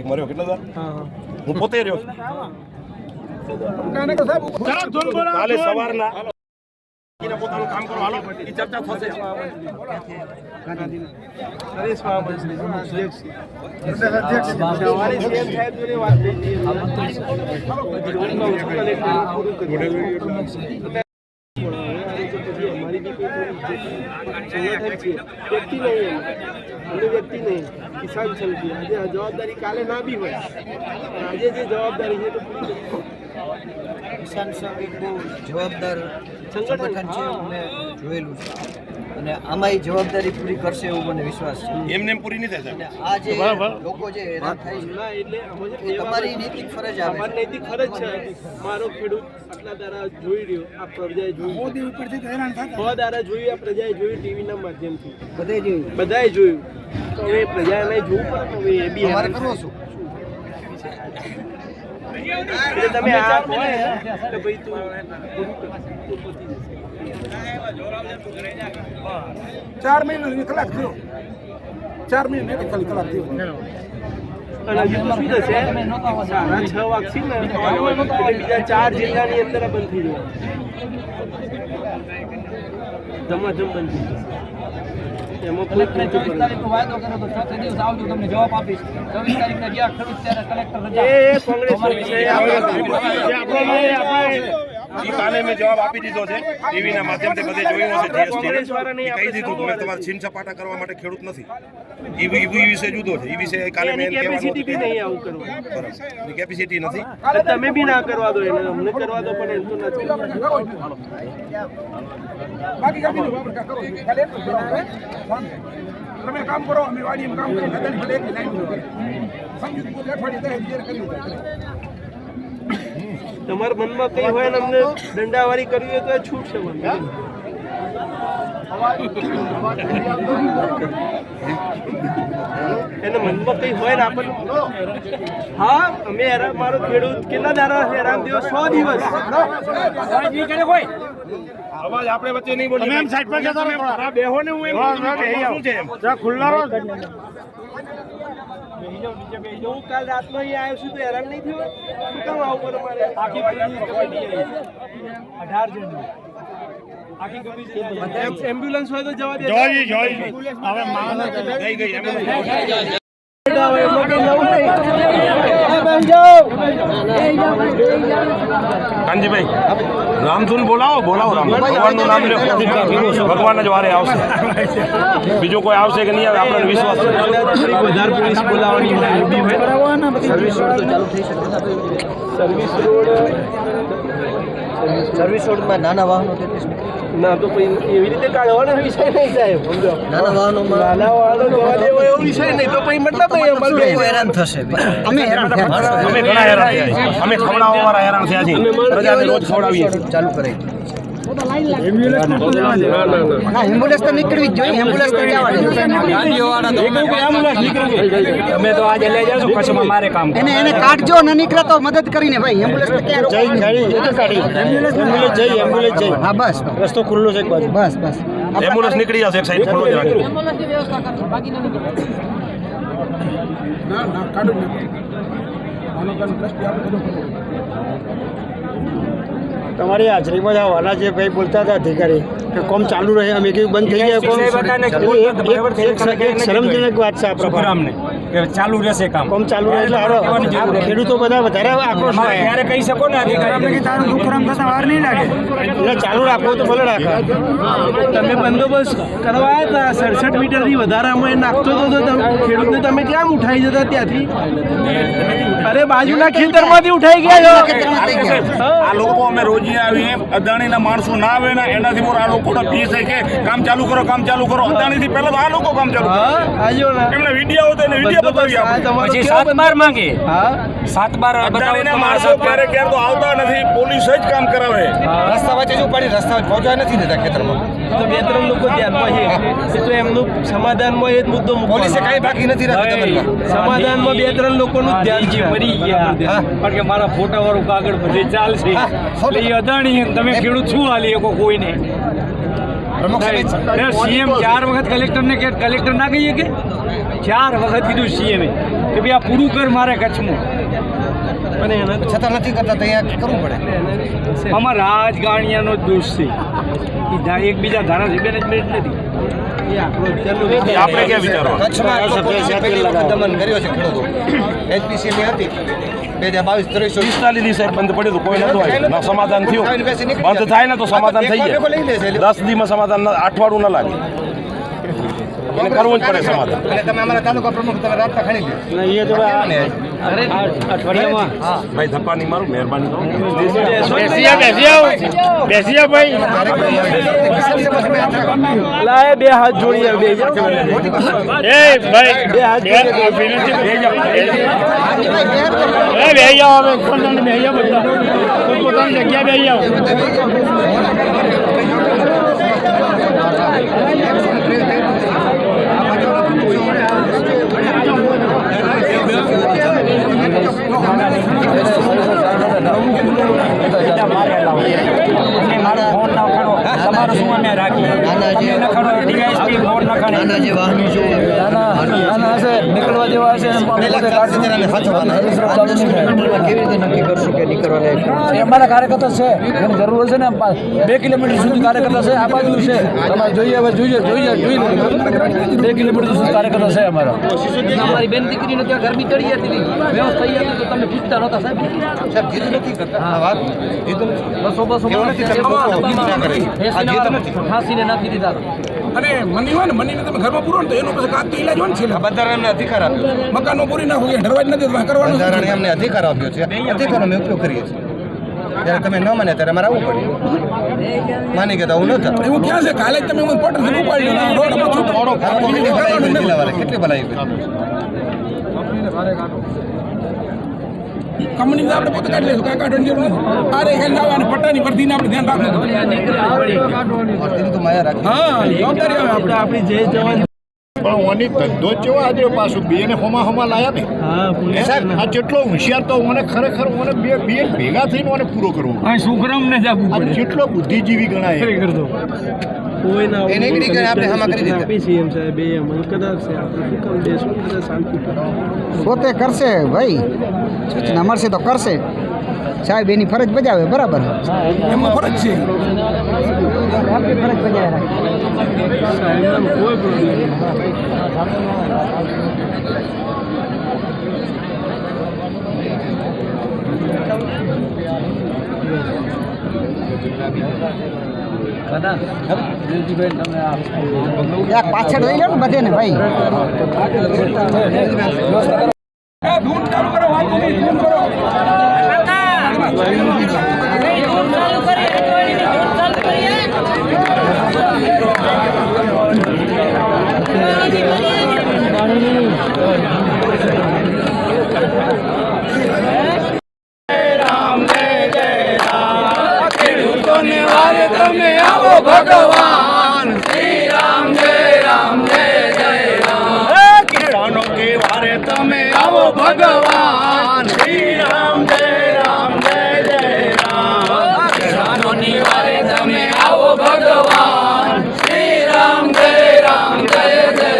મર્યો કેટલા હું પોતે રહ્યો કાલે સવારના પોતાનું કામ કરો હાલો એ ચર્ચા થશે વ્યક્તિ નહીં કિસાન સમિતિ આજે જવાબદારી કાલે ના બી હોય આજે જે જવાબદારી છે તો કિસાન સંઘ બહુ જવાબદાર સંગઠન છે મેં જોયેલું છે અને આમાં એ જવાબદારી પૂરી કરશે એવું મને વિશ્વાસ છે. એમને એમ પૂરી નહીં થાય અને આ જે લોકો જે હેરાન થાય છે એટલે એ તમારી નૈતિક ફરજ આવે છે. નૈતિક ફરજ છે. મારો ખેડૂત આટલા દાડા જોઈ રહ્યો, આ પ્રજાએ જોયું, દાડા જોયું, આ પ્રજાએ જોયું, ટીવીના માધ્યમથી બધાએ જોયું. તો હવે પ્રજાને જોવું પડે. હવે એ બી તમારે કરવો શું? એટલે તમે આ કહો કે ભાઈ તું 4 મહિના કલાક થયો 4 મહિના કલાક થયો અને હજુ તો શું થશે? 6:30 વાગશે ને એટલે બીજા 4 જિલ્લાની અંદર આ બંધ થઈ જવા ધમાધમ બંધ થઈ જશે. એમાં કોઈ વાયદો કર્યો તો 6 દિવસ આવજો તમને જવાબ આપીશ. 24 તારીખના ગયા ખેડૂત ત્યારે કલેક્ટર કાલે મેં જવાબ આપી દીધો છે ટીવીના માધ્યમથી બધે જોયું હશે જીએસટી કહી દીધું મેં તમારે છીન છપાટા કરવા માટે ખેડૂત નથી ઈ વિશે જુદો છે ઈ વિશે કાલે મેં કેપેસિટી બી નહીં આવું કરવું. બરાબર કેપેસિટી નથી તમે બી ના કરવા દો એને, અમને કરવા દો પણ એમ તો નથી. બાકી કામ કરો તમે કામ કરો અમે વાડીમાં કામ કરો ખતરી ભલે એક લાઈન સમજી પૂરે અઠવાડિયે તૈયાર કરી તમારા મનમાં કઈ હોય ને અમને દંડાવાળી કરવી હોય તો એ છૂટ છે મને. એને મનમાં કઈ હોય ને આપણને હા અમે હેરાન, મારો ખેડૂત કેટલા દાડા હેરાન થયો? 100 દિવસ. અવાજ આપણે વચ્ચે નહીં બોલીએ તમે એમ સાઈડ પર જતા રહો આ બેહો ને હું એમ શું છે એમ જા ખુલ્લા રહો. હું કાલ રાતનો અહીંયા આવ્યો છું તો હેરાન નહીં થયો? શું કામ આવું પડે મારે? આખી 18 એમ્બ્યુલન્સ હોય તો જવા દે. હવે માણસ ગઈ કાનજીભાઈ રામધૂન બોલાવો રામ ભગવાનનું નામ લો ભગવાન જ વારે આવશે બીજું કોઈ આવશે કે નહીં આવે આપણને વિશ્વાસ છે. વધારે પોલીસ બોલાવવાની સર્વિસ રોડમાં નાના વાહનો 33 ના તો પછી એવી રીતે કાઢવાનો વિષય નહીં સાહેબ. સમજો, નાના વાહનોમાં નાના વાળો જવા દેવો એવો વિષય નહીં તો પછી મતલબ નહીં. અમારે હેરાન થશે. અમે ઘણા હેરાન થયા અમે ખવડાવવા વાળા હેરાન થયા છીએ પ્રજાને રોજ ખવડાવીએ ચાલુ કરે. એમ્બ્યુલન્સ તો નીકળવી જ જોઈએ. એમ્બ્યુલન્સ તો અમે તો આજે લઈ જશું કચ્છમાં મારે કામ એને કાઢજો ન નીકળે તો મદદ કરીને ભાઈ. એમ્બ્યુલન્સ તો ક્યાં હા બસ રસ્તો ખુલ્લો છે એક બાજુ બસ એમ્બ્યુલન્સ નીકળી જશે એક સાઈડ ખુલ્લો જ રાખજો. ના કાઢો આનો કાન પ્રશ્ન આપણે બધો તમારી હાજરીમાં જ આવવાના જે ભાઈ બોલતા હતા અધિકારી કે કોમ ચાલુ રહે અમે કેવું બંધ થઈ જાય કોમ શરમજનક વાત છે આ પ્રોગ્રામને કે ચાલુ રહેશે કામ કોમ ચાલુ રહે એટલે ખેડૂતો બધા વધારે આક્રોશ ત્યારે કહી શકો ને અધિકારી તારું દુઃખરામ થતા વાર નહીં લાગે એટલે ચાલુ રાખવો તો ભલે રાખે. તમે બંદોબસ્ત કરવા આવ્યા હતા 67 મીટરથી વધારામાં એ નાખતો હતો તો ખેડૂતને તમે ક્યાં ઉઠાઈ જતા ત્યાંથી? અરે બાજુના ખેતરમાંથી ઉઠાઈ ગયા છો. આ લોકો અમે રોજી આવીએ અદાણીના માણસો ના આવે ને એનાથી મોર આ લોકોનો ફીસ છે કે કામ ચાલુ કરો અદાણીથી પહેલા તો આ લોકો કામ ચાલુ હા આજો ને એમને વિડીયો હતો એને વિડીયો બતાવી પછી 7-12 માંગે હા 7-12 અદાણીના માણસો ક્યારેક તો આવતા નથી પોલીસ જ કામ કરાવે રસ્તા વચ્ચે જો પડી રસ્તા પહોંચવા નથી દેતા ખેતરમાં. તો 2-3 લોકો ધ્યાનમાં છે તો એમનું સમાધાનમાં એ જ મુદ્દો પોલીસે કાંઈ બાકી નથી રાખ્યું. સમાધાનમાં 2-3 લોકોનું ધ્યાન છે. મરી ગયા કારણ કે મારા ફોટા વાળું કાગળ બધે ચાલશે એટલે એ અદાણી તમે ખેડૂત શું હાલી શકો કોઈને પ્રમુખ સાહેબ સીએમ 4 વખત કલેક્ટરને કે કલેક્ટર ના કહીએ કે 4 વખત કીધું CM કે ભાઈ આ પૂરું કર મારે કચ્છમાં. અને એને તો છતાં નથી કરતા તો અહીંયા કરવું પડે. અમારા રાજકારણીયાનો જ દોષ છે. એકબીજા ધારાસભ્યને જ મેળવી નથી. એ આપણો ચાલુ એ આપણે ક્યાં વિચારવાનું? કચ્છમાં આટલો પોલીસે પહેલી વખત દમન કર્યો છે ખેડૂતો. HPCL ની હતી 2022-23 45 દિવસે બંધ પડ્યું હતું, કોઈ નતું આવ્યું. ના સમાધાન થયું. બંધ થાય ને તો સમાધાન થઈ જાય. 10 દિવસમાં સમાધાન અઠવાડિયું ન લાગે. એને કરવું જ પડે સમાધાન. અને તમે અમારા તાલુકા પ્રમુખ તમે રાબતા ખણી લ્યો. અઠવાડિયામાં ભાઈ ધપ્પા નહીં મારું, મહેરબાની કરો. બેસી જાઓ ભાઈ. લાય બે હાથ જોડી બે એ ભાઈ બે હાથ જોડી વિનંતી બે જાઓ હવે કોણ બે જાઓ બધા પોતાની જગ્યા બે જાઓ. તમારું શું અમે રાખીએ નાના જે વાહનો છે નીકળવા જેવા હશે કેવી રીતે નક્કી કરશું કે નીકળવા લાયક? અમારા કાર્યકર્તા છે એની જરૂર છે ને 2 કિલોમીટર સુધી કાર્યકર્તા છે આ બાજુ છે તમારે જોઈએ હવે જોઈ 2 કિલોમીટર સુધી કાર્યકર્તા છે અમારા. અમારી બેન દીકરીને ત્યાં ગરમી ચડી હતી વ્યવસ્થા થઈ હતી તો તમે પૂછતા નહોતા સાહેબ. સાહેબ જીત નથી કરતા આ વાત જીત નથી. એવું નથી તમે લોકો જીત ના કરે. આ જીત નથી. ફાંસીને નાખી દીધા. અને મની હોય ને મનીને તમે ઘરમાં પૂરો ને તો એનો પછી કાક તો ઈલાજ હોય ને છે. બંધારણ એમને અધિકાર આપ્યો. મકાનો પૂરી નાખો કે ઢરવા જ નથી તો કરવાનું બંધારણ એમને અધિકાર આપ્યો છે. અધિકારનો અમે ઉપયોગ કરીએ છીએ. જ્યારે તમે ન માને ત્યારે અમારે આવવું પડે. માની ગયા આવું ન થાય. એવું ક્યાં છે કાલે જ તમે પોર્ટલ થી ઉપાડી લો રોડ પછી થોડો કેટલી ભલાઈ કંપની આપણે પોતે કાઢી લઈશું કાંઈ કાઢવાની જરૂર નથી. અરે હેલ લાવે અને પટ્ટાની વર્દીને આપણે ધ્યાન રાખવું. તેની તો માયા રાખી. હા જવાબદારી આવે આપણે આપણી જે જવાન પણ ઓની ધંધો જેવો આજે પાછું બેને હોમા લાયા ને સાહેબ આ જેટલો હોશિયાર તો મને ખરેખર મને બે ભેગા થઈને મને પૂરો કરવો. શુક્રમને જ આપવું આ જેટલો બુદ્ધિજીવી ગણાય કોઈના એને એકડી કરીને આપણે હામાં કરી દીધા. આપી CM સાહેબ એ અમલ કદાચ છે આપણે શું કામ દેશું બધા શાંતિ પોતે કરશે ભાઈ સૂચના મળશે તો કરશે સાહેબ એની ફરજ બજાવે બરાબર એમનો ફરજ છે. આપણી ફરજ બજાવે સાહેબ કોઈ પ્રોબ્લેમ પાછળ રહી લો ને બધે ને ભાઈ ધૂન ચાલુ કરો વાંધો નહીં ધૂન કરો. તમે આવો ભગવાન શ્રી રામ જય રામ જય જય રામ. કિસાનો કે વારે તમે આવો ભગવાન શ્રી રામ જય રામ જય જય રામ. કિસાનોની વારે તમે આવો ભગવાન શ્રી રામ જય રામ જય જય.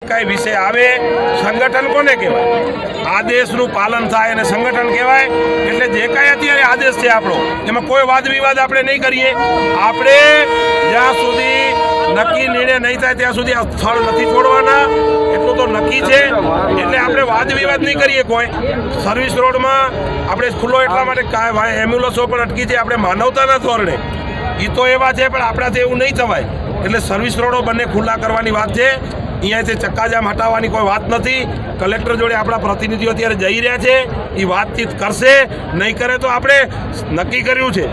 કઈ વિષય આવે સંગઠન કોને કહેવાય? આદેશનું પાલન થાય અને સંગઠન કહેવાય. એટલે જે કાંઈ અત્યારે આદેશ છે આપણો એમાં કોઈ વાદ વિવાદ આપણે નહીં કરીએ. આપણે જ્યાં સુધી નક્કી નિર્ણય નહીં થાય ત્યાં સુધી આ સ્થળ નથી છોડવાના એટલું તો નક્કી છે. એટલે આપણે વાદ વિવાદ નહીં કરીએ. કોઈ સર્વિસ રોડમાં આપણે ખુલ્લો એટલા માટે એમ્બ્યુલન્સો પણ અટકી છે આપણે માનવતાના ધોરણે. એ તો એવા છે પણ આપણાથી એવું નહીં થવાય. એટલે સર્વિસ રોડો બંને ખુલ્લા કરવાની વાત છે. અહીંયાથી ચક્કાજામ હટાવવાની કોઈ વાત નથી. કલેક્ટર જોડે આપણા પ્રતિનિધિઓ અત્યારે જઈ રહ્યા છે. એ વાતચીત કરશે. નહીં કરે તો આપણે નક્કી કર્યું છે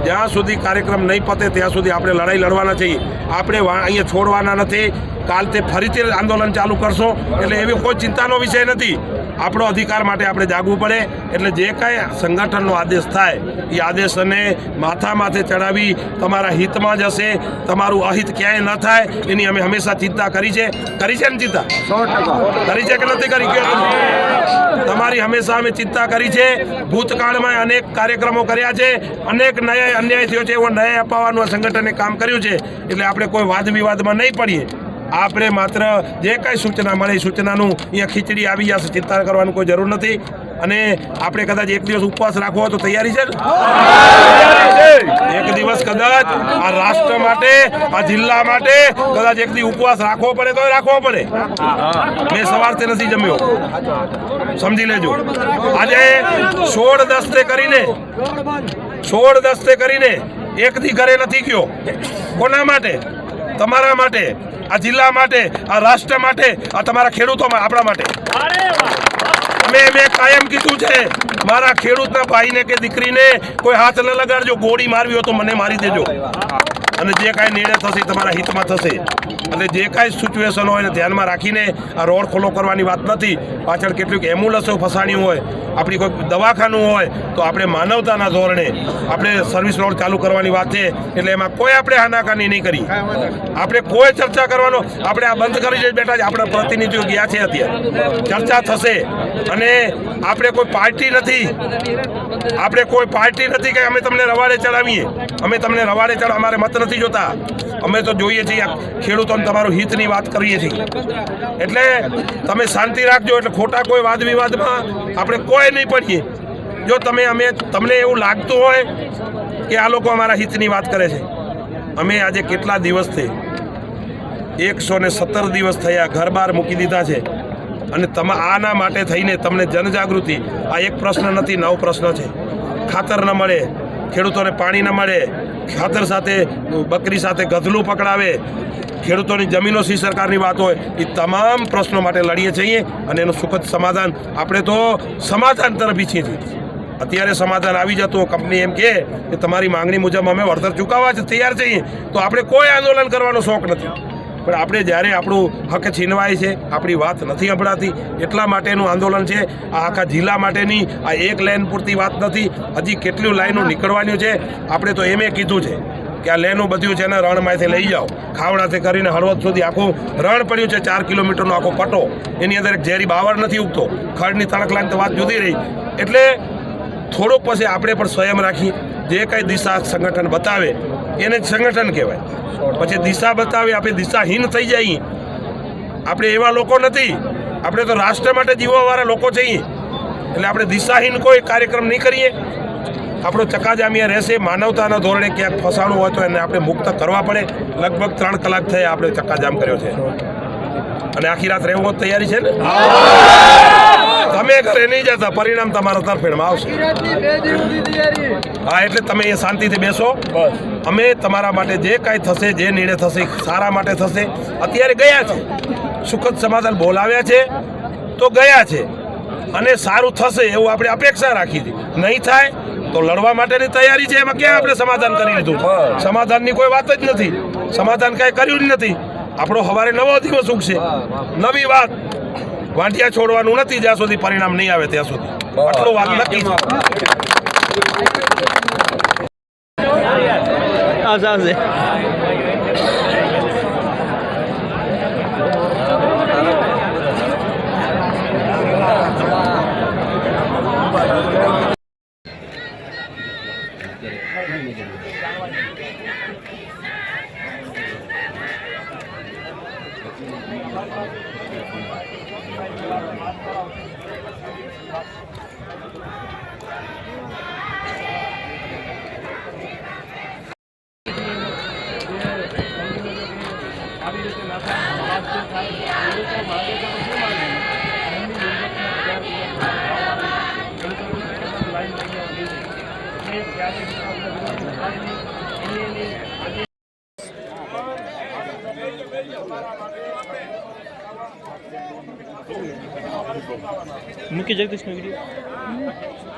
જ્યાં સુધી કાર્યક્રમ નહીં પતે ત્યાં સુધી આપણે લડાઈ લડવાના છીએ. આપણે અહીંયા છોડવાના નથી. કાલ તે ફરીથી આંદોલન ચાલુ કરશો એટલે એવી કોઈ ચિંતાનો વિષય નથી. આપણો અધિકાર માટે આપણે જાગવું પડે. એટલે જે કાંઈ સંગઠનનો આદેશ થાય એ આદેશને માથા માથે ચડાવી તમારા હિતમાં જ હશે. તમારું અહિત ક્યાંય ન થાય એની અમે હંમેશા ચિંતા કરી છે ને ચિંતા 100% કરી છે કે નથી કરી? તમારી હંમેશા અમે ચિંતા કરી છે. ભૂતકાળમાં અનેક કાર્યક્રમો કર્યા છે, અનેક અન્યાય થયો છે. એવો ન્યાય અપાવવાનું આ સંગઠને કામ કર્યું છે. એટલે આપણે કોઈ વાદ વિવાદમાં નહીં પડીએ. આપણે માત્ર જે કાંઈ સૂચના મળે એ સૂચનાનું અહીંયા ખીચડી આવી જશે. ચિંતા કરવાની કોઈ જરૂર નથી. અને આપણે કદાચ એક દિવસ ઉપવાસ રાખવો હોય તો તૈયારી છે ને? એક દિવસ કદાચ આ રાષ્ટ્ર માટે, આ જિલ્લા માટે કદાચ એક દિવસ ઉપવાસ રાખવો પડે તો રાખવો પડે. મેં સવારથી નથી જમ્યો, સમજી લેજો. આજે 16 કરીને એક દી ઘરે નથી ગયો. કોના માટે? તમારા માટે, આ જિલ્લા માટે, આ રાષ્ટ્ર માટે, આ તમારા ખેડૂતો, આપણા માટે. મેં કાયમ કીધું છે, મારા ખેડૂતના ભાઈને કે દીકરીને કોઈ હાથ ન લગાડજો. ગોળી મારવી હોય તો મને મારી દેજો. અને જે કાંઈ નિર્ણય થશે તમારા હિતમાં થશે. અને જે કાંઈ સિચ્યુએશન હોય એને ધ્યાનમાં રાખીને આ રોડ ખોલો કરવાની વાત નથી. પાછળ કેટલીક એમ્બ્યુલન્સો ફસાણી હોય, આપણી કોઈ દવાખાનું હોય તો આપણે માનવતાના ધોરણે આપણે સર્વિસ રોડ ચાલુ કરવાની વાત છે. એટલે એમાં કોઈ આપણે હાનાકાની નહીં કરી. આપણે કોઈ ચર્ચા કરવાનો, આપણે આ બંધ કરી જ બેઠા છે. આપણા પ્રતિનિધિઓ ગયા છે, અત્યારે ચર્ચા થશે. અને આપણે કોઈ પાર્ટી નથી, કે અમે તમને રવાડે ચડાવીએ. અમે તમને રવાડે અમારે મત નથી જોતા. અમે તો જોઈએ છીએ ખેડૂતોને તમારું હિતની વાત કરીએ છીએ. એટલે તમે શાંતિ રાખજો. એટલે ખોટા કોઈ વાદ વિવાદમાં આપણે કોઈ નહીં પડીએ. જો તમને એવું લાગતું હોય કે આ લોકો અમારા હિતની વાત કરે છે, અમે આજે કેટલા દિવસથી 117 દિવસ થયા ઘર બહાર મૂકી દીધા છે. અને આના માટે થઈને તમને જનજાગૃતિ, આ એક પ્રશ્ન નથી, 9 પ્રશ્ન છે. ખાતર ન મળે, ખેડૂતોને પાણી ન મળે, ખાતર સાથે બકરી સાથે ગધલું પકડાવે, ખેડૂતોની જમીનો સી સરકારની વાત હોય, એ તમામ પ્રશ્નો માટે લડીએ છીએ. અને એનું સુખદ સમાધાન, આપણે તો સમાધાન તરફ ઈચ્છીએ છીએ. અત્યારે સમાધાન આવી જતું, કંપની એમ કહે કે તમારી માંગણી મુજબ અમે વળતર ચૂકવવા જ તૈયાર છીએ, તો આપણે કોઈ આંદોલન કરવાનો શોખ નથી. પણ આપણે જ્યારે આપણું હક છીનવાય છે, આપણી વાત નથી સંભળાતી, એટલા માટેનું આંદોલન છે. આ આખા જિલ્લા માટેની આ એક લાઈન પૂરતી વાત નથી. હજી કેટલી લાઈનો નીકળવાની છે. આપણે તો એમ કીધું છે કે આ લેનું બધું છે ને રણમાંથી લઈ જાઓ. ખાવડાથી કરીને હળવદ સુધી આખું રણ પડ્યું છે, 4 કિલોમીટરનો આખો પટ્ટો. એની અંદર એક ઝેરી બાવર નથી ઉગતો. ખડની તણખલાની તો વાત જુદી રહી. એટલે થોડુંક પછી આપણે પણ સ્વયં રાખી. જે કાંઈ દિશા સંગઠન બતાવે એને જ સંગઠન કહેવાય. પછી દિશા બતાવે આપણે દિશાહીન થઈ જઈએ. આપણે એવા લોકો નથી. આપણે તો રાષ્ટ્ર માટે જીવવાવાળા લોકો છીએ. એટલે આપણે દિશાહીન કોઈ કાર્યક્રમ નહીં કરીએ. આપણો ચકાજામિયા રહેશે. માનવતાના ધોરણે ક્યાંક ફસાણું હોય તો એને આપણે મુક્ત કરવા પડે. લગભગ 3 કલાક થયા આપણે ચક્કાજામ કર્યો છે. અને આખી રાત રહેવો તૈયારી છે ને? તમે ઘરે નહીં જતા, પરિણામ તમારા તરફેણમાં આવશે. હા, એટલે તમે એ શાંતિથી બેસો. અમે તમારા માટે જે કાંઈ થશે, જે નિર્ણય થશે સારા માટે થશે. અત્યારે ગયા છે, સુખદ સમાધાન બોલાવ્યા છે તો ગયા છે. અને સારું થશે એવું આપણે અપેક્ષા રાખી હતી. નહીં થાય તો લડવા માટેની તૈયારી છે. એમાં ક્યાં આપણે સમાધાન કરી લીધું? સમાધાનની કોઈ વાત જ નથી. સમાધાન કાંઈ કર્યું જ નથી. આપણો સવારે નવો દિવસ ઉગશે, નવી વાત. વાંટિયા છોડવાનું નથી જ્યાં સુધી પરિણામ નહીં આવે ત્યાં સુધી. આટલો વાત નક્કી છે. મૂકી જગદીશનો વિડીયો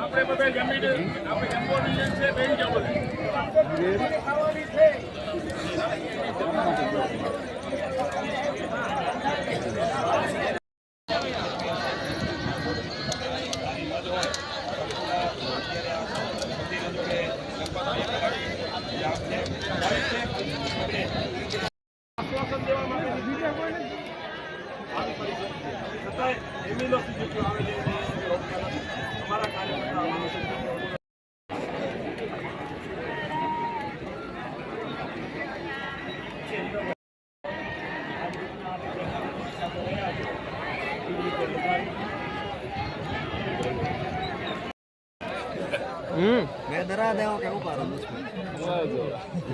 આપણે બધા જમીને આપણે એમ્બોડિયન્સ છે બેન જાવ આશ્વાસન દેવા માટે બીજા કોઈ નથી આવી પરિસ્થિતિ છતાંય એમની લોકો જેટલું આવે છે અમારા કાર્યકર્તા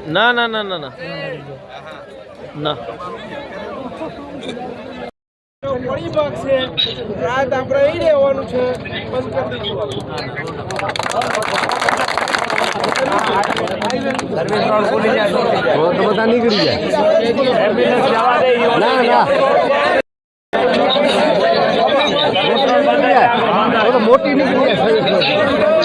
ના ના ના ના ના ના પડી ભાગ છે રાત આપણે અહીં રહેવાનું છે બંધ કરી દઈશું બધા નીકળી જાય ના ના મોટી નીકળી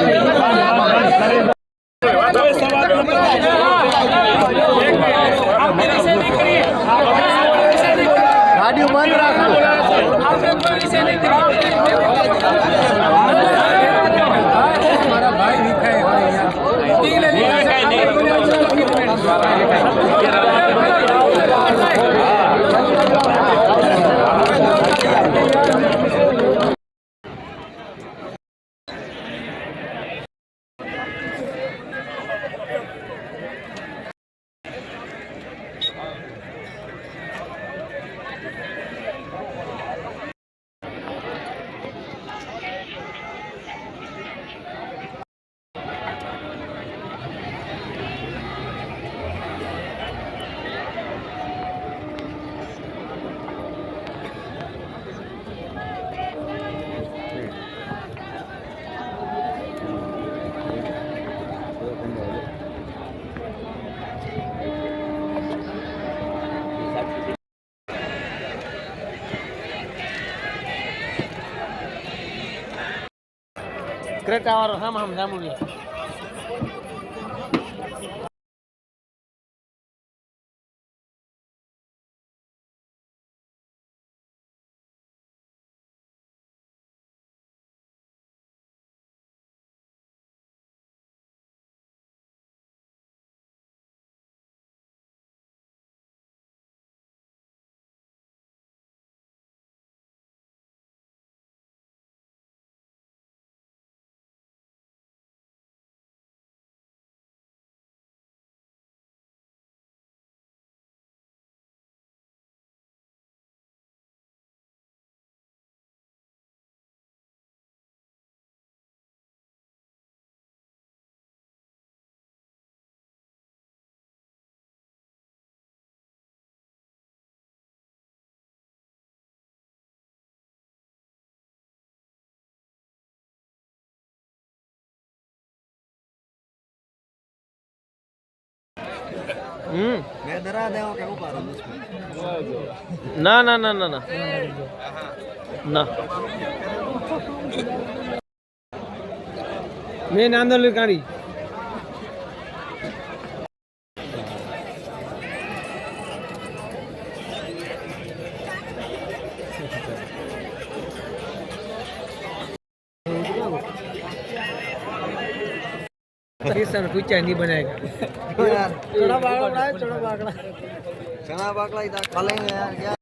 ગાડીઓ બંધ રાખો મારા ભાઈ ક્રેટા વાળો હમ જામુની मैं डरा दे के ऊपर ना ना ना ना ना ना मैं नांदल गाड़ी कुछ नहीं बनाएगा चना बागड़ा चना बागड़ा खा लेंगे यार क्या